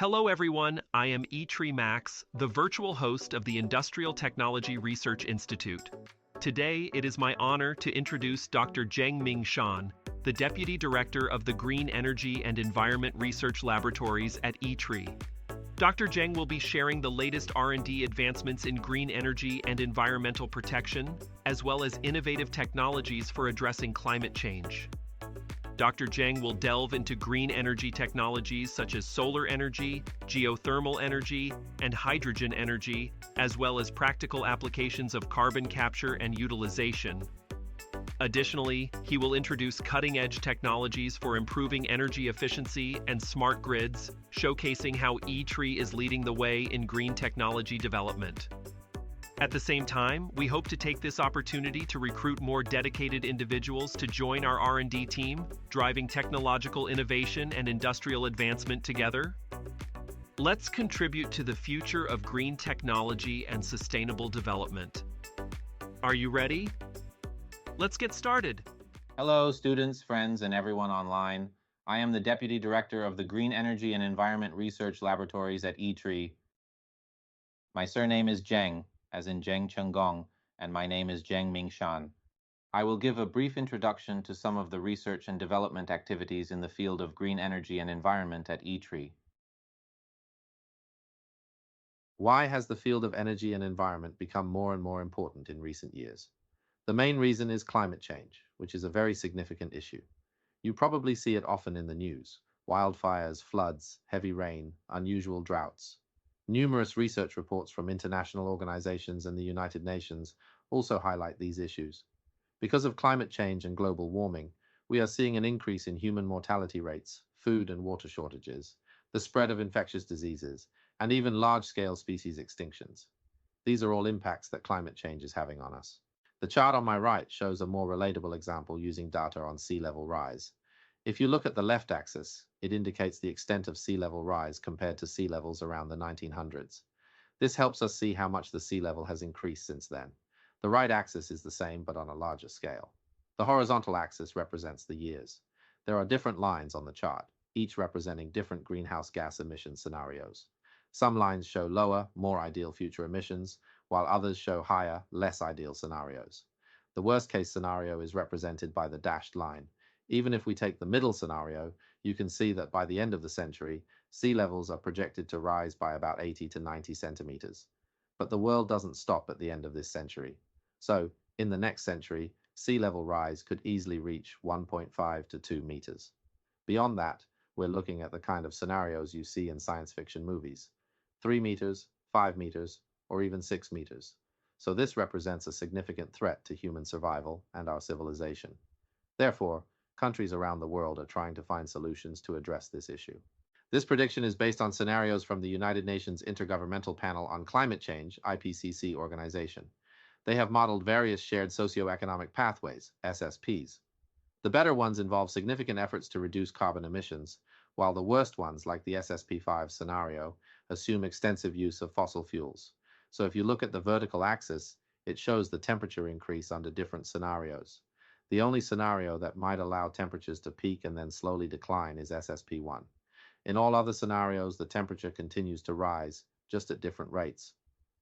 Hello, everyone. I am ITRI Max, the virtual host of the Industrial Technology Research Institute. Today, it is my honor to introduce Dr. Zheng-Ming Shan, the Deputy Director of the Green Energy and Environment Research Laboratories at ITRI. Dr. Zheng will be sharing the latest R&D advancements in green energy and environmental protection, as well as innovative technologies for addressing climate change. Dr. Zheng will delve into green energy technologies such as solar energy, geothermal energy, and hydrogen energy, as well as practical applications of carbon capture and utilization. Additionally, he will introduce cutting-edge technologies for improving energy efficiency and smart grids, showcasing how ITRI is leading the way in green technology development. At the same time, we hope to take this opportunity to recruit more dedicated individuals to join our R&D team, driving technological innovation and industrial advancement together. Let's contribute to the future of green technology and sustainable development. Are you ready? Let's get started. Hello, students, friends, and everyone online. I am the Deputy Director of the Green Energy and Environment Research Laboratories at ITRI. My surname is Zheng, as in Zheng Chenggong, and my name is Zheng-Ming Shan. I will give a brief introduction to some of the research and development activities in the field of green energy and environment at ITRI. Why has the field of energy and environment become more and more important in recent years? The main reason is climate change, which is a very significant issue. You probably see it often in the news: wildfires, floods, heavy rain, unusual droughts. Numerous research reports from international organizations and the United Nations also highlight these issues. Because of climate change and global warming, we are seeing an increase in human mortality rates, food and water shortages, the spread of infectious diseases, and even large-scale species extinctions. These are all impacts that climate change is having on us. The chart on my right shows a more relatable example using data on sea level rise. If you look at the left axis, it indicates the extent of sea level rise compared to sea levels around the 1900s. This helps us see how much the sea level has increased since then. The right axis is the same, but on a larger scale. The horizontal axis represents the years. There are different lines on the chart, each representing different greenhouse gas emission scenarios. Some lines show lower, more ideal future emissions, while others show higher, less ideal scenarios. The worst-case scenario is represented by the dashed line. Even if we take the middle scenario, you can see that by the end of the century, sea levels are projected to rise by about 80 to 90 centimeters. But the world doesn't stop at the end of this century. So, in the next century, sea level rise could easily reach 1.5 to 2 meters. Beyond that, we're looking at the kind of scenarios you see in science fiction movies: 3 meters, 5 meters, or even 6 meters. So this represents a significant threat to human survival and our civilization. Therefore, countries around the world are trying to find solutions to address this issue. This prediction is based on scenarios from the United Nations Intergovernmental Panel on Climate Change, IPCC organization. They have modeled various shared socioeconomic pathways, SSPs. The better ones involve significant efforts to reduce carbon emissions, while the worst ones, like the SSP5 scenario, assume extensive use of fossil fuels. So if you look at the vertical axis, it shows the temperature increase under different scenarios. The only scenario that might allow temperatures to peak and then slowly decline is SSP1. In all other scenarios, the temperature continues to rise, just at different rates.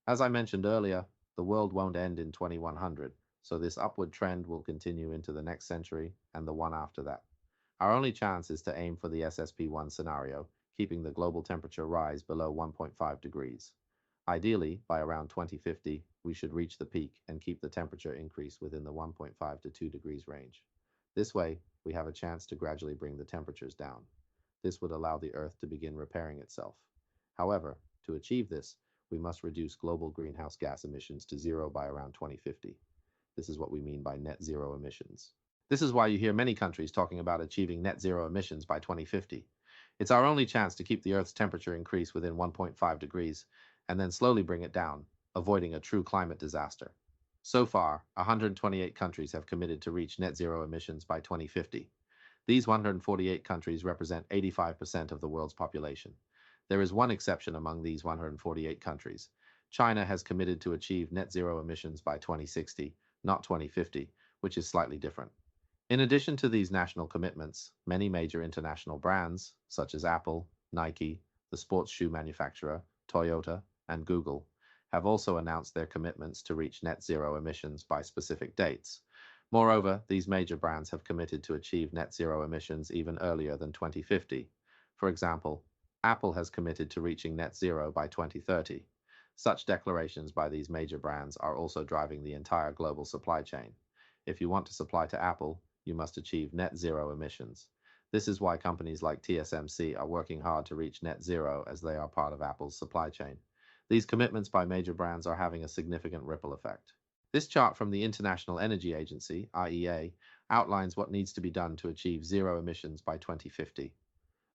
As I mentioned earlier, the world won't end in 2100, so this upward trend will continue into the next century and the one after that. Our only chance is to aim for the SSP1 scenario, keeping the global temperature rise below 1.5 degrees. Ideally, by around 2050, we should reach the peak and keep the temperature increase within the 1.5 to 2 degrees range. This way, we have a chance to gradually bring the temperatures down. This would allow the Earth to begin repairing itself. However, to achieve this, we must reduce global greenhouse gas emissions to zero by around 2050. This is what we mean by net zero emissions. This is why you hear many countries talking about achieving net zero emissions by 2050. It's our only chance to keep the Earth's temperature increase within 1.5 degrees and then slowly bring it down, avoiding a true climate disaster. So far, 128 countries have committed to reach net zero emissions by 2050. These 148 countries represent 85% of the world's population. There is one exception among these 148 countries. China has committed to achieve net zero emissions by 2060, not 2050, which is slightly different. In addition to these national commitments, many major international brands, such as Apple, Nike, The sports shoe manufacturer, Toyota, and Google have also announced their commitments to reach net zero emissions by specific dates. Moreover, these major brands have committed to achieve net zero emissions even earlier than 2050. For example, Apple has committed to reaching net zero by 2030. Such declarations by these major brands are also driving the entire global supply chain. If you want to supply to Apple, you must achieve net zero emissions. This is why companies like TSMC are working hard to reach net zero as they are part of Apple's supply chain. These commitments by major brands are having a significant ripple effect. This chart from the International Energy Agency, IEA, outlines what needs to be done to achieve zero emissions by 2050.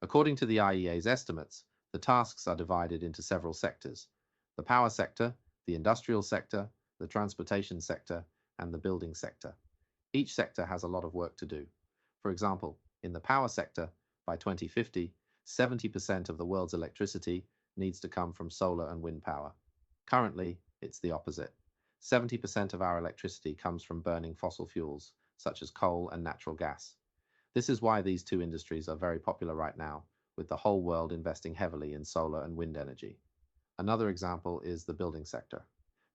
According to the IEA's estimates, the tasks are divided into several sectors: the power sector, the industrial sector, the transportation sector, and the building sector. Each sector has a lot of work to do. For example, in the power sector, by 2050, 70% of the world's electricity needs to come from solar and wind power. Currently, it's the opposite. 70% of our electricity comes from burning fossil fuels, such as coal and natural gas. This is why these two industries are very popular right now, with the whole world investing heavily in solar and wind energy. Another example is the building sector.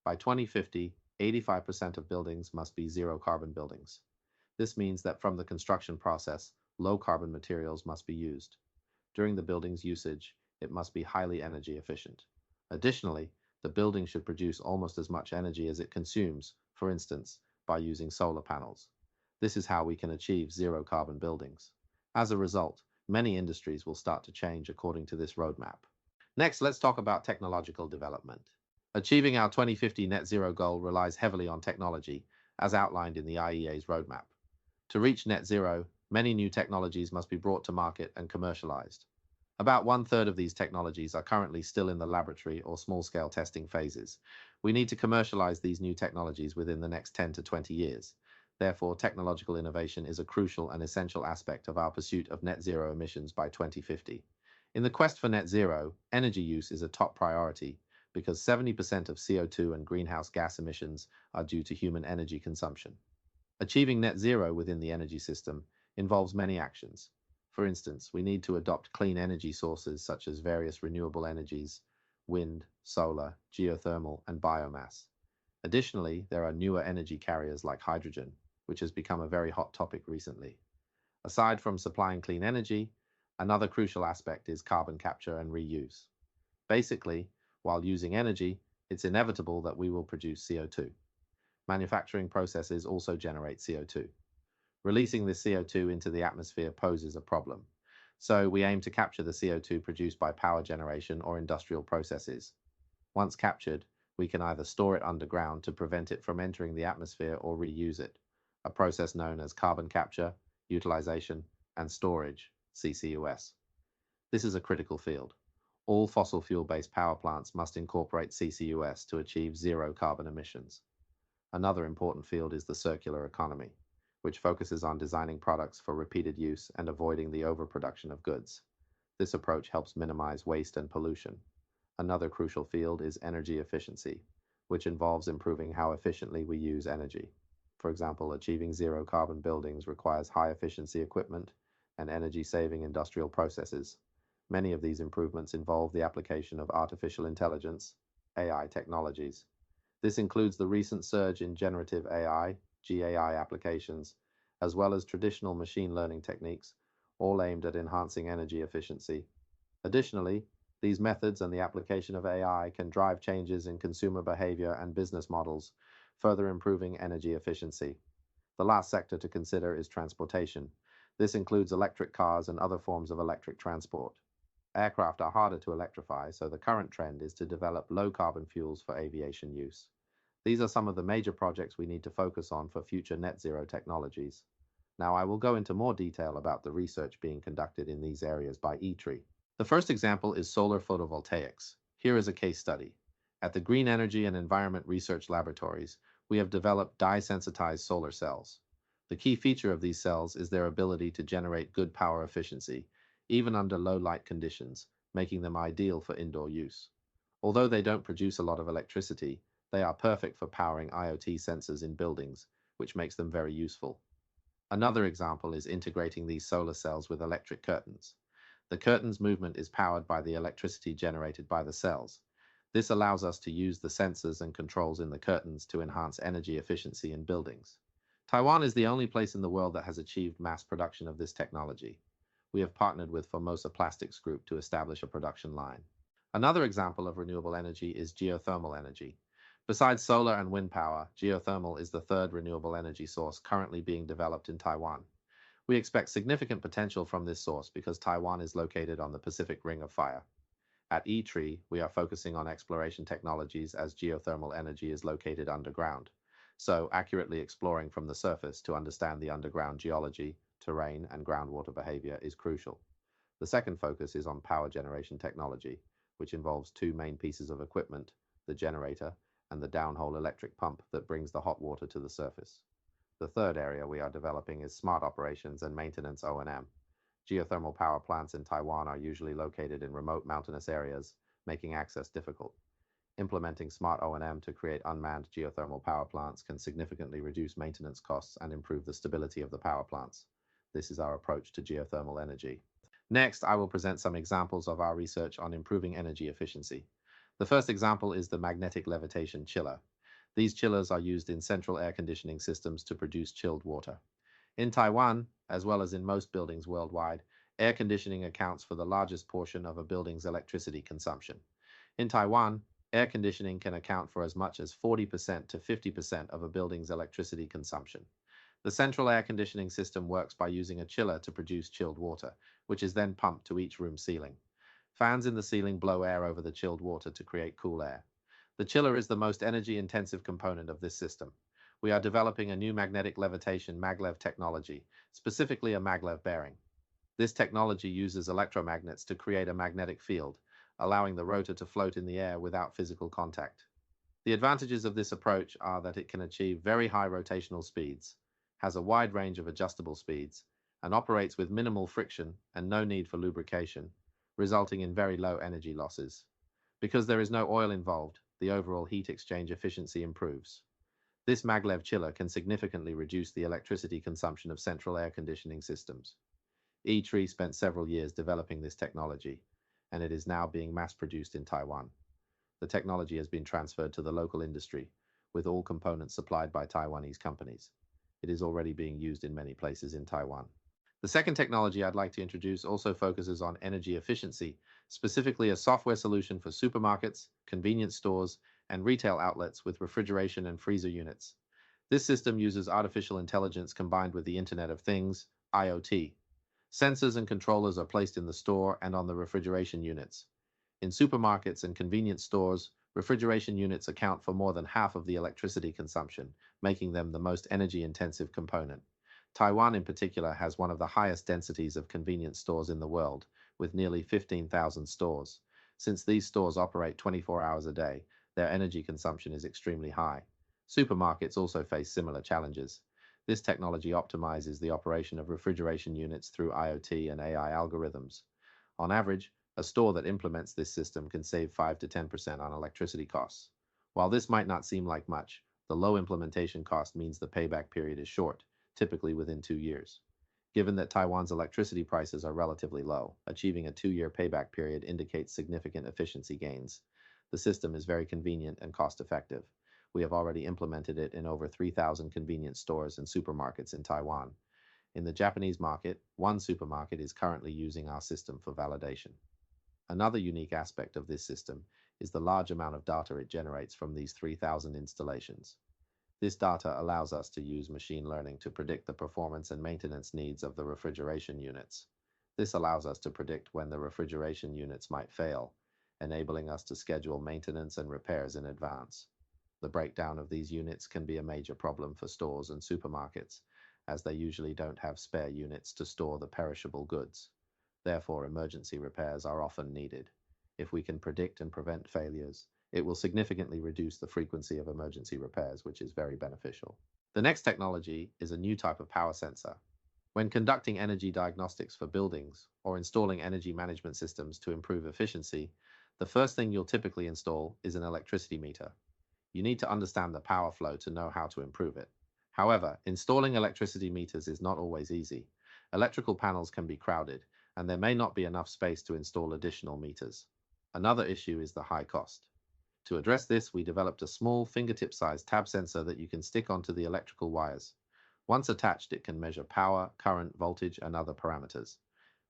By 2050, 85% of buildings must be zero-carbon buildings. This means that from the construction process, low-carbon materials must be used. During the building's usage, it must be highly energy efficient. Additionally, the building should produce almost as much energy as it consumes, for instance, by using solar panels. This is how we can achieve zero-carbon buildings. As a result, many industries will start to change according to this roadmap. Next, let's talk about technological development. Achieving our 2050 net zero goal relies heavily on technology, as outlined in the IEA's roadmap. To reach net zero, many new technologies must be brought to market and commercialized. About one-third of these technologies are currently still in the laboratory or small-scale testing phases. We need to commercialize these new technologies within the next 10 to 20 years. Therefore, technological innovation is a crucial and essential aspect of our pursuit of net zero emissions by 2050. In the quest for net zero, energy use is a top priority because 70% of CO2 and greenhouse gas emissions are due to human energy consumption. Achieving net zero within the energy system involves many actions. For instance, we need to adopt clean energy sources such as various renewable energies, wind, solar, geothermal, and biomass. Additionally, there are newer energy carriers like hydrogen, which has become a very hot topic recently. Aside from supplying clean energy, another crucial aspect is carbon capture and reuse. Basically, while using energy, it's inevitable that we will produce CO2. Manufacturing processes also generate CO2. Releasing this CO2 into the atmosphere poses a problem. So we aim to capture the CO2 produced by power generation or industrial processes. Once captured, we can either store it underground to prevent it from entering the atmosphere or reuse it, a process known as carbon capture, utilization, and storage, CCUS. This is a critical field. All fossil fuel-based power plants must incorporate CCUS to achieve zero carbon emissions. Another important field is the circular economy, which focuses on designing products for repeated use and avoiding the overproduction of goods. This approach helps minimize waste and pollution. Another crucial field is energy efficiency, which involves improving how efficiently we use energy. For example, achieving zero carbon buildings requires high efficiency equipment and energy-saving industrial processes. Many of these improvements involve the application of artificial intelligence, AI technologies. This includes the recent surge in generative AI, GAI applications, as well as traditional machine learning techniques, all aimed at enhancing energy efficiency. Additionally, these methods and the application of AI can drive changes in consumer behavior and business models, further improving energy efficiency. The last sector to consider is transportation. This includes electric cars and other forms of electric transport. Aircraft are harder to electrify, so the current trend is to develop low-carbon fuels for aviation use. These are some of the major projects we need to focus on for future net zero technologies. Now I will go into more detail about the research being conducted in these areas by ITRI. The first example is solar photovoltaics. Here is a case study. At the Green Energy and Environment Research Laboratories, we have developed dye-sensitized solar cells. The key feature of these cells is their ability to generate good power efficiency, even under low light conditions, making them ideal for indoor use. Although they don't produce a lot of electricity, they are perfect for powering IoT sensors in buildings, which makes them very useful. Another example is integrating these solar cells with electric curtains. The curtain's movement is powered by the electricity generated by the cells. This allows us to use the sensors and controls in the curtains to enhance energy efficiency in buildings. Taiwan is the only place in the world that has achieved mass production of this technology. We have partnered with Formosa Plastics Group to establish a production line. Another example of renewable energy is geothermal energy. Besides solar and wind power, geothermal is the third renewable energy source currently being developed in Taiwan. We expect significant potential from this source because Taiwan is located on the Pacific Ring of Fire. At ITRI, we are focusing on exploration technologies as geothermal energy is located underground, so accurately exploring from the surface to understand the underground geology, terrain, and groundwater behavior is crucial. The second focus is on power generation technology, which involves two main pieces of equipment, the generator and the downhole electric pump that brings the hot water to the surface. The third area we are developing is smart operations and maintenance O&M. Geothermal power plants in Taiwan are usually located in remote mountainous areas, making access difficult. Implementing smart O&M to create unmanned geothermal power plants can significantly reduce maintenance costs and improve the stability of the power plants. This is our approach to geothermal energy. Next, I will present some examples of our research on improving energy efficiency. The first example is the magnetic levitation chiller. These chillers are used in central air conditioning systems to produce chilled water. In Taiwan, as well as in most buildings worldwide, air conditioning accounts for the largest portion of a building's electricity consumption. In Taiwan, air conditioning can account for as much as 40% to 50% of a building's electricity consumption. The central air conditioning system works by using a chiller to produce chilled water, which is then pumped to each room ceiling. Fans in the ceiling blow air over the chilled water to create cool air. The chiller is the most energy-intensive component of this system. We are developing a new magnetic levitation maglev technology, specifically a maglev bearing. This technology uses electromagnets to create a magnetic field, allowing the rotor to float in the air without physical contact. The advantages of this approach are that it can achieve very high rotational speeds, has a wide range of adjustable speeds, and operates with minimal friction and no need for lubrication, resulting in very low energy losses. Because there is no oil involved, the overall heat exchange efficiency improves. This maglev chiller can significantly reduce the electricity consumption of central air conditioning systems. ITRI spent several years developing this technology, and it is now being mass-produced in Taiwan. The technology has been transferred to the local industry, with all components supplied by Taiwanese companies. It is already being used in many places in Taiwan. The second technology I'd like to introduce also focuses on energy efficiency, specifically a software solution for supermarkets, convenience stores, and retail outlets with refrigeration and freezer units. This system uses artificial intelligence combined with the Internet of Things, IoT. Sensors and controllers are placed in the store and on the refrigeration units. In supermarkets and convenience stores, refrigeration units account for more than half of the electricity consumption, making them the most energy-intensive component. Taiwan in particular has one of the highest densities of convenience stores in the world, with nearly 15,000 stores. Since these stores operate 24 hours a day, their energy consumption is extremely high. Supermarkets also face similar challenges. This technology optimizes the operation of refrigeration units through IoT and AI algorithms. On average, a store that implements this system can save 5 to 10% on electricity costs. While this might not seem like much, the low implementation cost means the payback period is short, typically within 2 years. Given that Taiwan's electricity prices are relatively low, achieving a 2-year payback period indicates significant efficiency gains. The system is very convenient and cost-effective. We have already implemented it in over 3,000 convenience stores and supermarkets in Taiwan. In the Japanese market, one supermarket is currently using our system for validation. Another unique aspect of this system is the large amount of data it generates from these 3,000 installations. This data allows us to use machine learning to predict the performance and maintenance needs of the refrigeration units. This allows us to predict when the refrigeration units might fail, enabling us to schedule maintenance and repairs in advance. The breakdown of these units can be a major problem for stores and supermarkets, as they usually don't have spare units to store the perishable goods. Therefore, emergency repairs are often needed. If we can predict and prevent failures, it will significantly reduce the frequency of emergency repairs, which is very beneficial. The next technology is a new type of power sensor. When conducting energy diagnostics for buildings or installing energy management systems to improve efficiency, the first thing you'll typically install is an electricity meter. You need to understand the power flow to know how to improve it. However, installing electricity meters is not always easy. Electrical panels can be crowded, and there may not be enough space to install additional meters. Another issue is the high cost. To address this, we developed a small fingertip-sized tab sensor that you can stick onto the electrical wires. Once attached, it can measure power, current, voltage, and other parameters.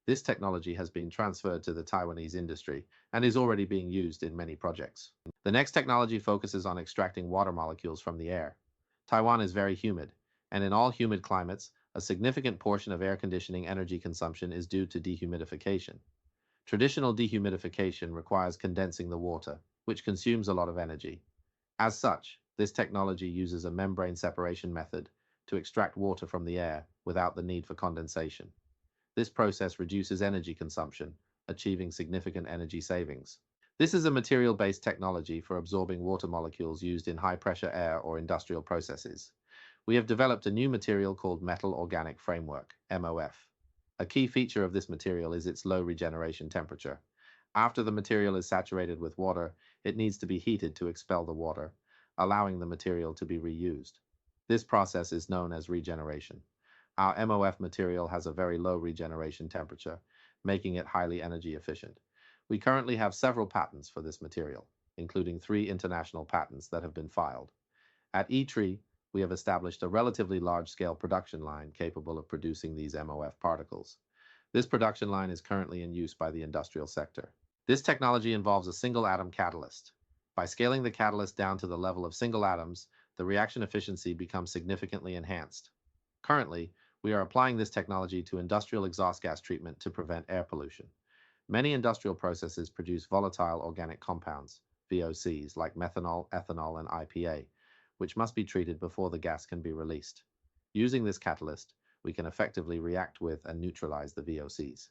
This technology has been transferred to the Taiwanese industry and is already being used in many projects. The next technology focuses on extracting water molecules from the air. Taiwan is very humid, and in all humid climates, a significant portion of air conditioning energy consumption is due to dehumidification. Traditional dehumidification requires condensing the water, which consumes a lot of energy. As such, this technology uses a membrane separation method to extract water from the air without the need for condensation. This process reduces energy consumption, achieving significant energy savings. This is a material-based technology for absorbing water molecules used in high-pressure air or industrial processes. We have developed a new material called Metal Organic Framework, MOF. A key feature of this material is its low regeneration temperature. After the material is saturated with water, it needs to be heated to expel the water, allowing the material to be reused. This process is known as regeneration. Our MOF material has a very low regeneration temperature, making it highly energy efficient. We currently have several patents for this material, including 3 international patents that have been filed. At ITRI, we have established a relatively large-scale production line capable of producing these MOF particles. This production line is currently in use by the industrial sector. This technology involves a single-atom catalyst. By scaling the catalyst down to the level of single atoms, the reaction efficiency becomes significantly enhanced. Currently, we are applying this technology to industrial exhaust gas treatment to prevent air pollution. Many industrial processes produce volatile organic compounds, VOCs, like methanol, ethanol, and IPA, which must be treated before the gas can be released. Using this catalyst, we can effectively react with and neutralize the VOCs.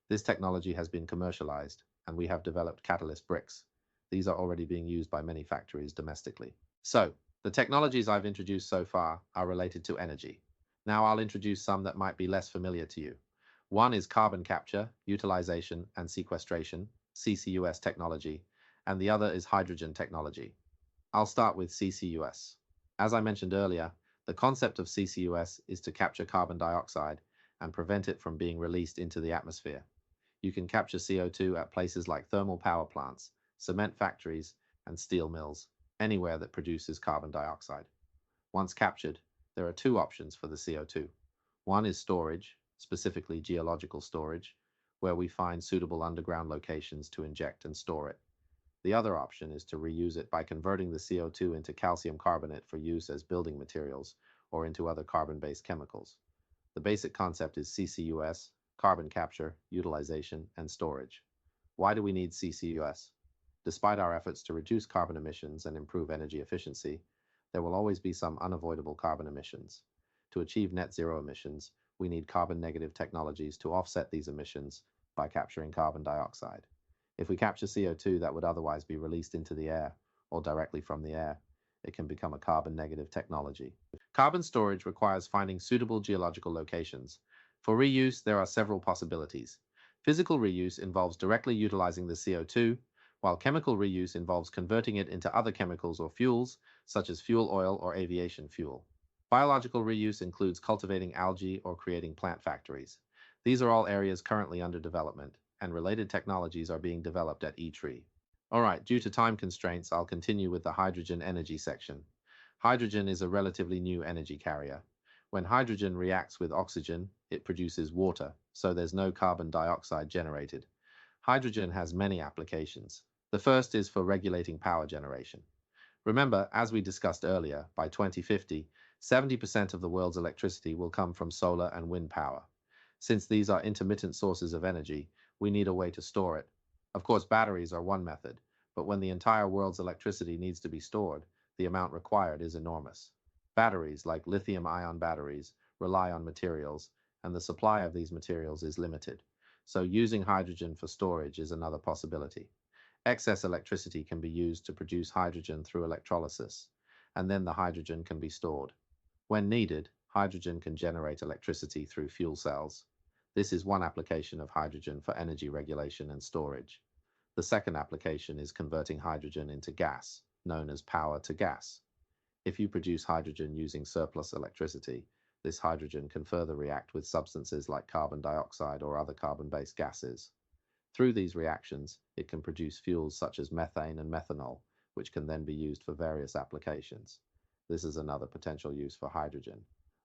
This technology has been commercialized, and we have developed catalyst bricks. These are already being used by many factories domestically. So, the technologies I've introduced so far are related to energy. Now I'll introduce some that might be less familiar to you. One is carbon capture, utilization, and sequestration, CCUS technology, and the other is hydrogen technology. I'll start with CCUS. As I mentioned earlier, the concept of CCUS is to capture carbon dioxide and prevent it from being released into the atmosphere. You can capture CO2 at places like thermal power plants, cement factories, and steel mills, anywhere that produces carbon dioxide. Once captured, there are 2 options for the CO2. One is storage, specifically geological storage, where we find suitable underground locations to inject and store it. The other option is to reuse it by converting the CO2 into calcium carbonate for use as building materials or into other carbon-based chemicals. The basic concept is CCUS, carbon capture, utilization, and storage. Why do we need CCUS? Despite our efforts to reduce carbon emissions and improve energy efficiency, there will always be some unavoidable carbon emissions. To achieve net zero emissions, we need carbon-negative technologies to offset these emissions by capturing carbon dioxide. If we capture CO2 that would otherwise be released into the air or directly from the air, it can become a carbon-negative technology. Carbon storage requires finding suitable geological locations. For reuse, there are several possibilities. Physical reuse involves directly utilizing the CO2, while chemical reuse involves converting it into other chemicals or fuels, such as fuel oil or aviation fuel. Biological reuse includes cultivating algae or creating plant factories. These are all areas currently under development, and related technologies are being developed at ITRI. Alright, due to time constraints, I'll continue with the hydrogen energy section. Hydrogen is a relatively new energy carrier. When hydrogen reacts with oxygen, it produces water, so there's no carbon dioxide generated. Hydrogen has many applications. The first is for regulating power generation. Remember, as we discussed earlier, by 2050, 70% of the world's electricity will come from solar and wind power. Since these are intermittent sources of energy, we need a way to store it. Of course, batteries are one method, but when the entire world's electricity needs to be stored, the amount required is enormous. Batteries, like lithium-ion batteries, rely on materials, and the supply of these materials is limited. So using hydrogen for storage is another possibility. Excess electricity can be used to produce hydrogen through electrolysis, and then the hydrogen can be stored. When needed, hydrogen can generate electricity through fuel cells. This is one application of hydrogen for energy regulation and storage. The second application is converting hydrogen into gas, known as power to gas. If you produce hydrogen using surplus electricity, This hydrogen can further react with substances like carbon dioxide or other carbon-based gases. Through these reactions, it can produce fuels such as methane and methanol, which can then be used for various applications. This is another potential use for hydrogen.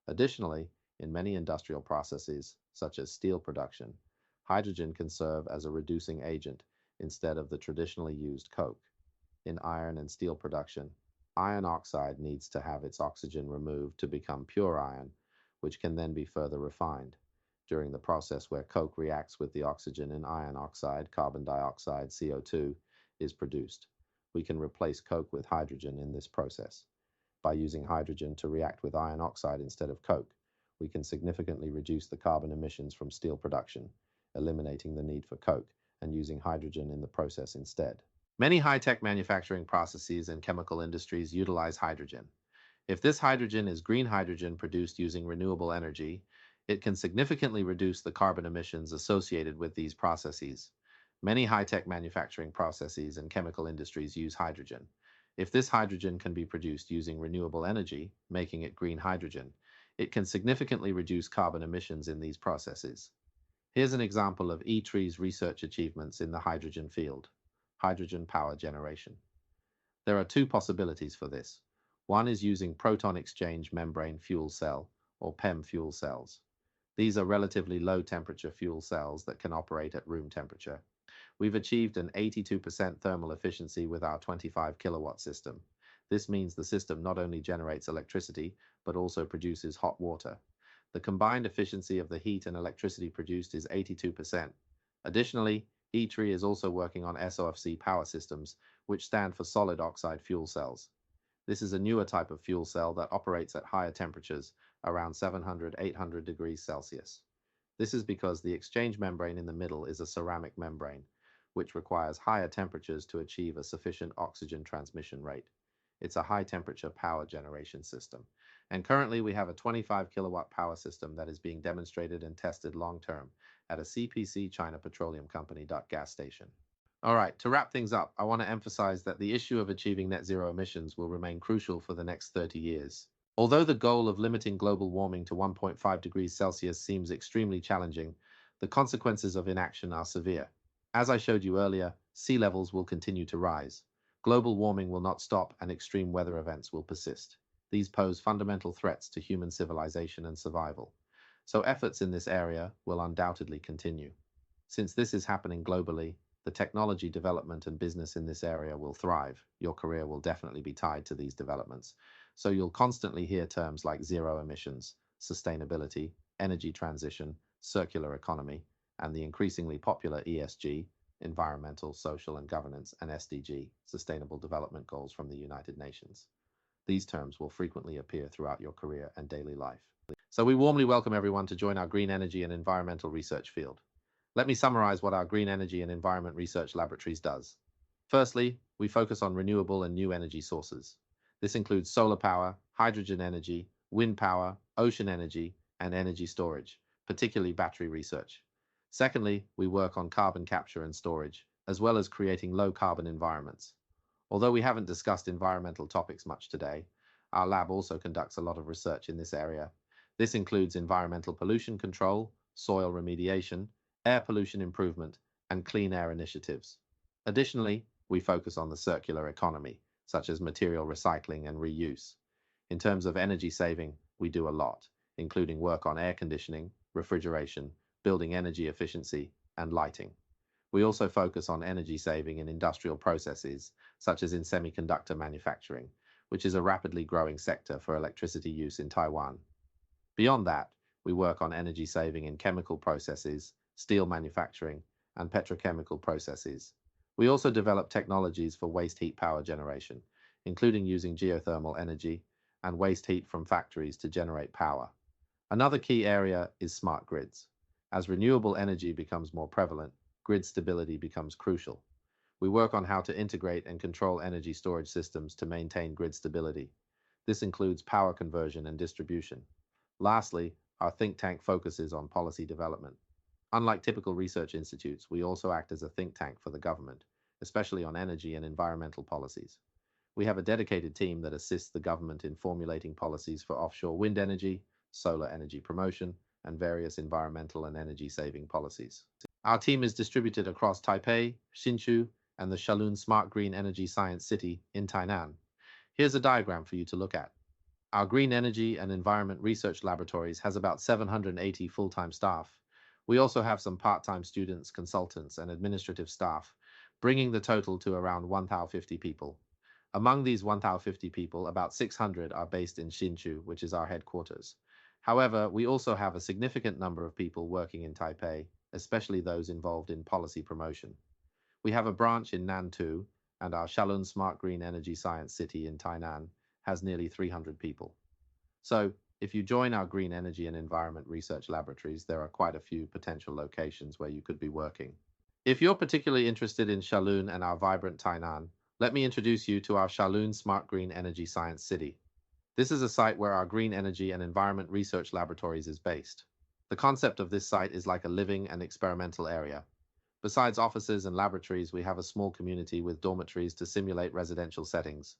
Additionally, in many industrial processes, such as steel production, hydrogen can serve as a reducing agent instead of the traditionally used coke. In iron and steel production, iron oxide needs to have its oxygen removed to become pure iron, which can then be further refined. During the process where coke reacts with the oxygen in iron oxide, carbon dioxide, CO2 is produced. We can replace coke with hydrogen in this process. By using hydrogen to react with iron oxide instead of coke, we can significantly reduce the carbon emissions from steel production, eliminating the need for coke and using hydrogen in the process instead. Many high-tech manufacturing processes and chemical industries utilize hydrogen. If this hydrogen is green hydrogen produced using renewable energy, it can significantly reduce the carbon emissions associated with these processes. Many high-tech manufacturing processes and chemical industries use hydrogen. If this hydrogen can be produced using renewable energy, making it green hydrogen, it can significantly reduce carbon emissions in these processes. Here's an example of ITRI's research achievements in the hydrogen field: hydrogen power generation. There are two possibilities for this. One is using proton exchange membrane fuel cell, or PEM fuel cells. These are relatively low temperature fuel cells that can operate at room temperature. We've achieved an 82% thermal efficiency with our 25 kilowatt system. This means the system not only generates electricity, but also produces hot water. The combined efficiency of the heat and electricity produced is 82%. Additionally, ITRI is also working on SOFC power systems, which stand for solid oxide fuel cells. This is a newer type of fuel cell that operates at higher temperatures, around 700–800 degrees Celsius. This is because the exchange membrane in the middle is a ceramic membrane, which requires higher temperatures to achieve a sufficient oxygen transmission rate. It's a high-temperature power generation system. And currently we have a 25 kilowatt power system that is being demonstrated and tested long-term at a CPC China Petroleum Company gas station. All right, to wrap things up, I want to emphasize that the issue of achieving net zero emissions will remain crucial for the next 30 years. Although the goal of limiting global warming to 1.5 degrees Celsius seems extremely challenging, the consequences of inaction are severe. As I showed you earlier, sea levels will continue to rise. Global warming will not stop and extreme weather events will persist. These pose fundamental threats to human civilization and survival. So efforts in this area will undoubtedly continue. Since this is happening globally, the technology development and business in this area will thrive. Your career will definitely be tied to these developments. So you'll constantly hear terms like zero emissions, sustainability, energy transition, circular economy, and the increasingly popular ESG, environmental, social, and governance, and SDG, Sustainable Development Goals from the United Nations. These terms will frequently appear throughout your career and daily life. So we warmly welcome everyone to join our green energy and environmental research field. Let me summarize what our Green Energy and Environment Research Laboratories does. Firstly, we focus on renewable and new energy sources. This includes solar power, hydrogen energy, wind power, ocean energy, and energy storage, particularly battery research. Secondly, we work on carbon capture and storage, as well as creating low-carbon environments. Although we haven't discussed environmental topics much today, our lab also conducts a lot of research in this area. This includes environmental pollution control, soil remediation, air pollution improvement, and clean air initiatives. Additionally, we focus on the circular economy, such as material recycling and reuse. In terms of energy saving, we do a lot, including work on air conditioning, refrigeration, building energy efficiency, and lighting. We also focus on energy saving in industrial processes, such as in semiconductor manufacturing, which is a rapidly growing sector for electricity use in Taiwan. Beyond that, we work on energy saving in chemical processes, steel manufacturing, and petrochemical processes. We also develop technologies for waste heat power generation, including using geothermal energy and waste heat from factories to generate power. Another key area is smart grids. As renewable energy becomes more prevalent, grid stability becomes crucial. We work on how to integrate and control energy storage systems to maintain grid stability. This includes power conversion and distribution. Lastly, our think tank focuses on policy development. Unlike typical research institutes, we also act as a think tank for the government, especially on energy and environmental policies. We have a dedicated team that assists the government in formulating policies for offshore wind energy, solar energy promotion, and various environmental and energy-saving policies. Our team is distributed across Taipei, Hsinchu, and the Shalun Smart Green Energy Science City in Tainan. Here's a diagram for you to look at. Our Green Energy and Environment Research Laboratories has about 780 full-time staff. We also have some part-time students, consultants, and administrative staff, bringing the total to around 1,050 people. Among these 1,050 people, about 600 are based in Hsinchu, which is our headquarters. However, we also have a significant number of people working in Taipei, especially those involved in policy promotion. We have a branch in Nantou, and our Shalun Smart Green Energy Science City in Tainan has nearly 300 people. So, if you join our Green Energy and Environment Research Laboratories, there are quite a few potential locations where you could be working. If you're particularly interested in Shalun and our vibrant Tainan, let me introduce you to our Shalun Smart Green Energy Science City. This is a site where our Green Energy and Environment Research Laboratories is based. The concept of this site is like a living and experimental area. Besides offices and laboratories, we have a small community with dormitories to simulate residential settings.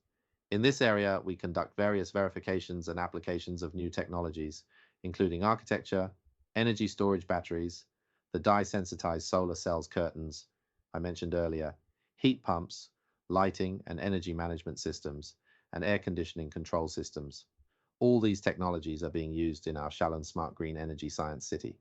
In this area, we conduct various verifications and applications of new technologies, including architecture, energy storage batteries, the dye-sensitized solar cells curtains I mentioned earlier, heat pumps, lighting and energy management systems, and air conditioning control systems. All these technologies are being used in our Shalun Smart Green Energy Science City.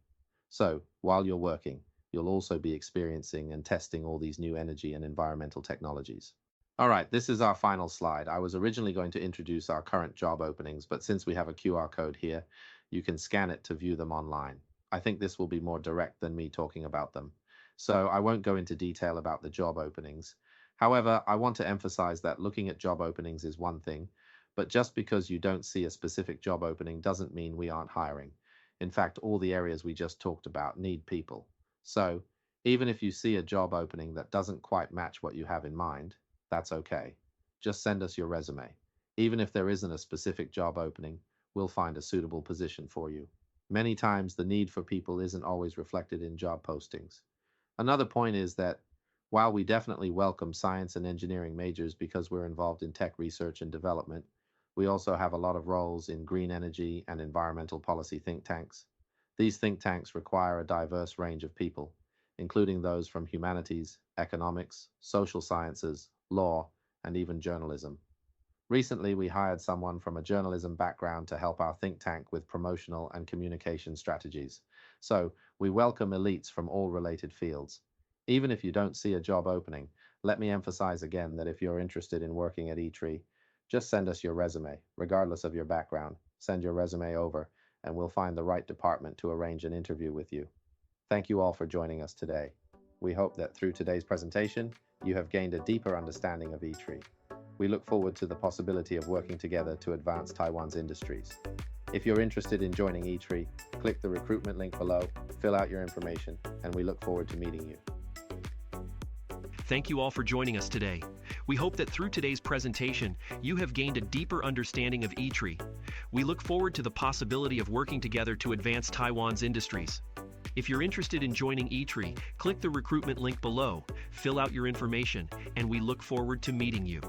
So, while you're working, you'll also be experiencing and testing all these new energy and environmental technologies. All right, this is our final slide. I was originally going to introduce our current job openings, but since we have a QR code here, you can scan it to view them online. I think this will be more direct than me talking about them. So I won't go into detail about the job openings. However, I want to emphasize that looking at job openings is one thing, but just because you don't see a specific job opening doesn't mean we aren't hiring. In fact, all the areas we just talked about need people. So even if you see a job opening that doesn't quite match what you have in mind, that's okay. Just send us your resume. Even if there isn't a specific job opening, we'll find a suitable position for you. Many times the need for people isn't always reflected in job postings. Another point is that while we definitely welcome science and engineering majors because we're involved in tech research and development, we also have a lot of roles in green energy and environmental policy think tanks. These think tanks require a diverse range of people, including those from humanities, economics, social sciences, law, and even journalism. Recently, we hired someone from a journalism background to help our think tank with promotional and communication strategies. So, we welcome elites from all related fields. Even if you don't see a job opening, let me emphasize again that if you're interested in working at ITRI, just send us your resume, regardless of your background. Send your resume over, and we'll find the right department to arrange an interview with you. Thank you all for joining us today. We hope that through today's presentation, you have gained a deeper understanding of ITRI. We look forward to the possibility of working together to advance Taiwan's industries. If you're interested in joining ITRI, click the recruitment link below, fill out your information, and we look forward to meeting you. Thank you all for joining us today. We hope that through today's presentation, you have gained a deeper understanding of ITRI. We look forward to the possibility of working together to advance Taiwan's industries. If you're interested in joining ITRI, click the recruitment link below, fill out your information, and we look forward to meeting you.